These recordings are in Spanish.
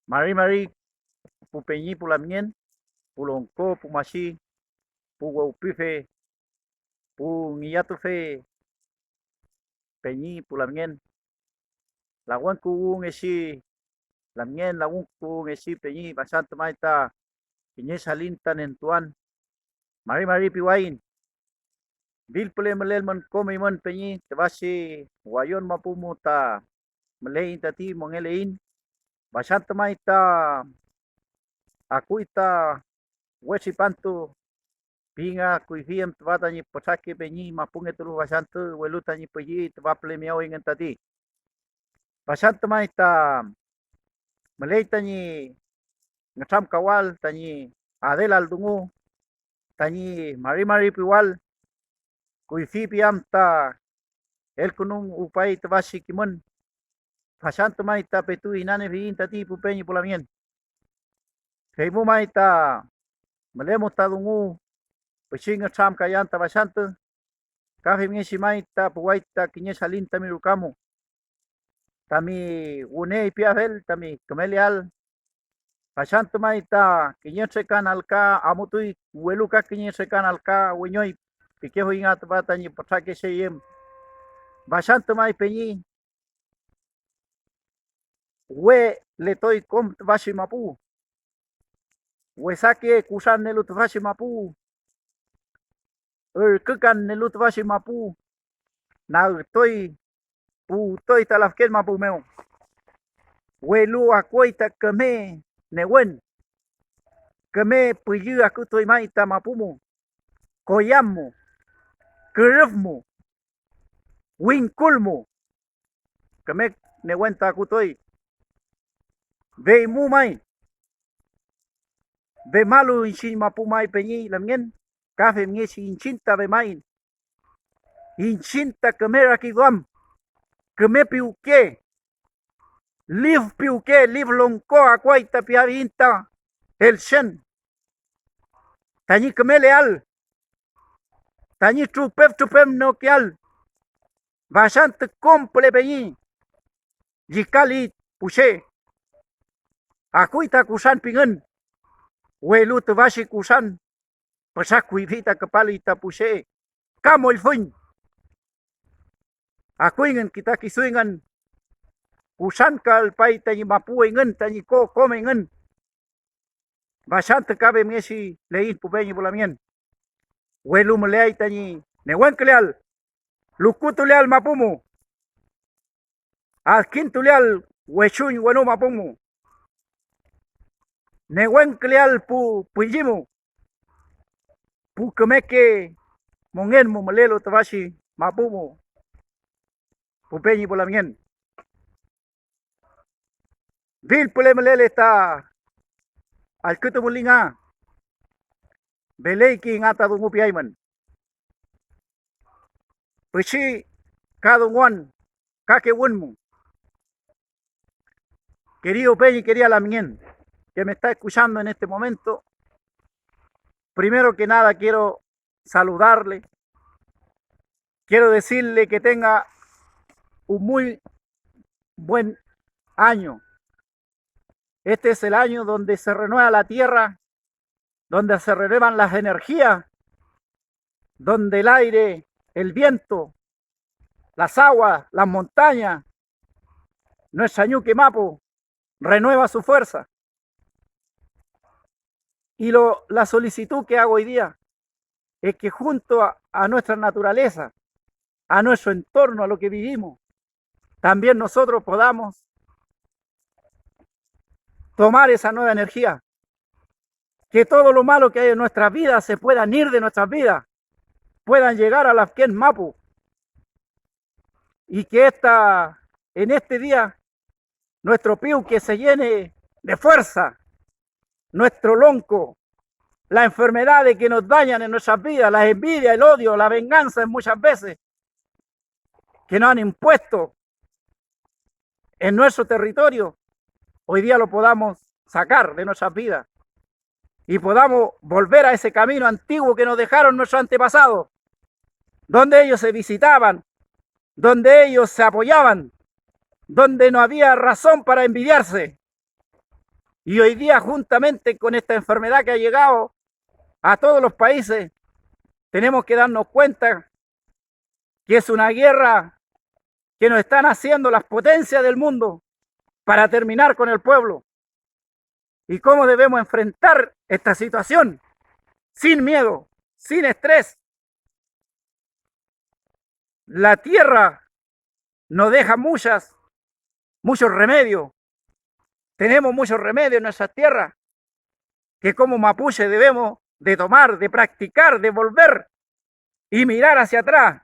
Mari Mari, Pupeñi Pulamien, Pulonco, Pumashi, Puguaupife, Puñatufe, Peñi Pulamien, Laguan Kugun Eshi, Lamien, Lagun Kugun Eshi, Peñi, Basanta Maita, Piñe Salintan en Tuan, Mari Mari Piwain, Vilpule Melelman Komiman Peñi, Tebashi, Guayon Mapumuta, Melein Tati, Mongelein, Basanta Maita, Akuita, Huechipantu, Pinga kuifiam tvata ni pochake peñi mapunge tulu basantu weluta ni peji tva plemiao ingen tati. Basantu maita meleita ni ngacham kawal tani adel aldungu tani mari mari piwal kuifi piam ta el kunung upai tvashi kimun. Basantu maita petu inane viin tati pupeñi pulamien. Heimu maita melemo tadungu Pechinga cham kayanta basanta, kafe miesi maita, puwaita, kiñe salinta mirukamu. Tami une piafel, tami kemelial, basanta maita, kiñe sekan alka, amutui, hueluka kiñe sekan alka, hueñoi, piquejo ingat bata ni potake seyem. Basanta mai peñi, hue letoi kom tvashi mapu. Huesake kusan nelu tvashi mapu. Kekan nelut vashi mapu na toi pu toi talafkel mapu meu welu akoita keme newen keme puyu aku toi maita mapumu koyamu kerefmu winkulmu keme newen ta aku toi ve mu mai ve malu insin mapu mai peñi lamien kafe miesi inchinta ve main inchinta kemera kiguam keme piuke liv lonko acuaita piavinta el shen tani keme leal tani chupem no keal bastante comple peñi yikali pushe akuita kusan pingen welut vashi kusan pasakuivita kapalita pushe kamo el fuin akuingen kita kisuingan kusan kal paita ni mapu ingen tani ko komen bastante cabe miesi lein pupeñi pulamien welu meleai tani newen kleal lukutu leal mapumu alkintu leal wechuñ wenu mapumu newen kleal pu puyimu pu kemeke mongenmu melelo tabashi mapumu pupeñi pulamien vil pule melele ta alkutu mulinga belei ki ngata dungu piaiman pichi kadunguan kake wunmu querido Peñi, querida Lamien, que me está escuchando en este momento, primero que nada quiero saludarle, quiero decirle que tenga un muy buen año. Este es el año donde se renueva la tierra, donde se renuevan las energías, donde el aire, el viento, las aguas, las montañas, nuestra Ñuque Mapu renueva su fuerza. Y la solicitud que hago hoy día es que junto a nuestra naturaleza, a nuestro entorno, a lo que vivimos, también nosotros podamos tomar esa nueva energía. Que todo lo malo que hay en nuestras vidas se puedan ir de nuestras vidas, puedan llegar a la Afken Mapu. Y que en este día nuestro piu que se llene de fuerza, nuestro lonco, las enfermedades que nos dañan en nuestras vidas, la envidia, el odio, la venganza muchas veces que nos han impuesto en nuestro territorio, hoy día lo podamos sacar de nuestras vidas y podamos volver a ese camino antiguo que nos dejaron nuestros antepasados, donde ellos se visitaban, donde ellos se apoyaban, donde no había razón para envidiarse, Y hoy día, juntamente con esta enfermedad que ha llegado a todos los países, tenemos que darnos cuenta que es una guerra que nos están haciendo las potencias del mundo para terminar con el pueblo. Y cómo debemos enfrentar esta situación sin miedo, sin estrés. La tierra nos deja muchos remedios. Tenemos muchos remedios en nuestra tierra que como mapuche debemos de tomar, de practicar, de volver y mirar hacia atrás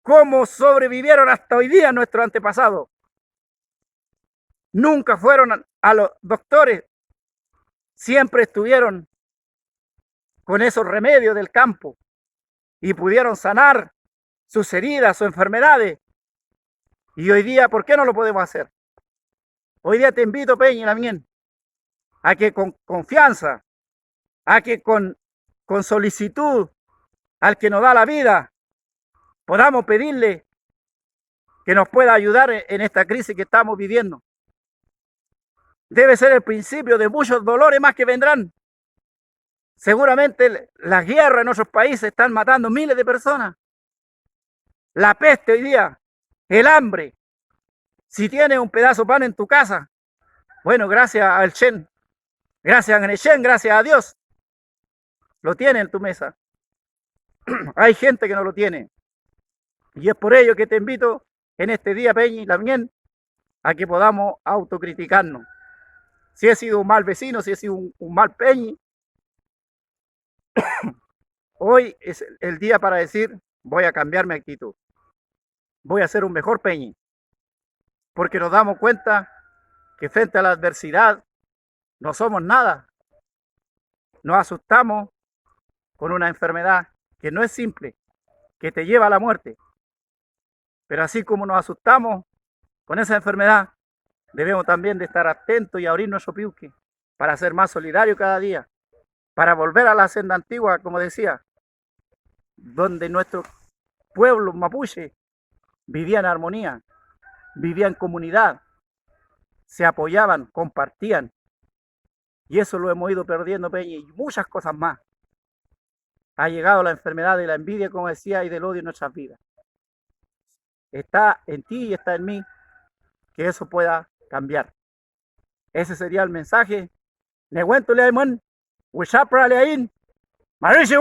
cómo sobrevivieron hasta hoy día nuestros antepasados. Nunca fueron a los doctores, siempre estuvieron con esos remedios del campo y pudieron sanar sus heridas, sus enfermedades. Y hoy día, ¿por qué no lo podemos hacer? Hoy día te invito, Peña y Lamien, a que con confianza, a que con solicitud al que nos da la vida, podamos pedirle que nos pueda ayudar en esta crisis que estamos viviendo. Debe ser el principio de muchos dolores más que vendrán. Seguramente las guerras en nuestros países están matando miles de personas. La peste hoy día, el hambre. Si tienes un pedazo de pan en tu casa, bueno, gracias al Chen, gracias a Chen, gracias a Dios, lo tiene en tu mesa. Hay gente que no lo tiene. Y es por ello que te invito en este día, Peña y Lamien, a que podamos autocriticarnos. Si he sido un mal vecino, si he sido un mal Peñi, hoy es el día para decir, voy a cambiar mi actitud. Voy a ser un mejor Peñi. Porque nos damos cuenta que frente a la adversidad no somos nada. Nos asustamos con una enfermedad que no es simple, que te lleva a la muerte. Pero así como nos asustamos con esa enfermedad, debemos también de estar atentos y abrir nuestro piuque para ser más solidarios cada día, para volver a la senda antigua, como decía, donde nuestro pueblo mapuche vivía en armonía, vivía en comunidad, se apoyaban, compartían. Y eso lo hemos ido perdiendo, Peña, y muchas cosas más. Ha llegado la enfermedad de la envidia, como decía, y del odio en nuestras vidas. Está en ti y está en mí que eso pueda cambiar. Ese sería el mensaje. Nehuento le aimon, Wishapra le ain, Marishi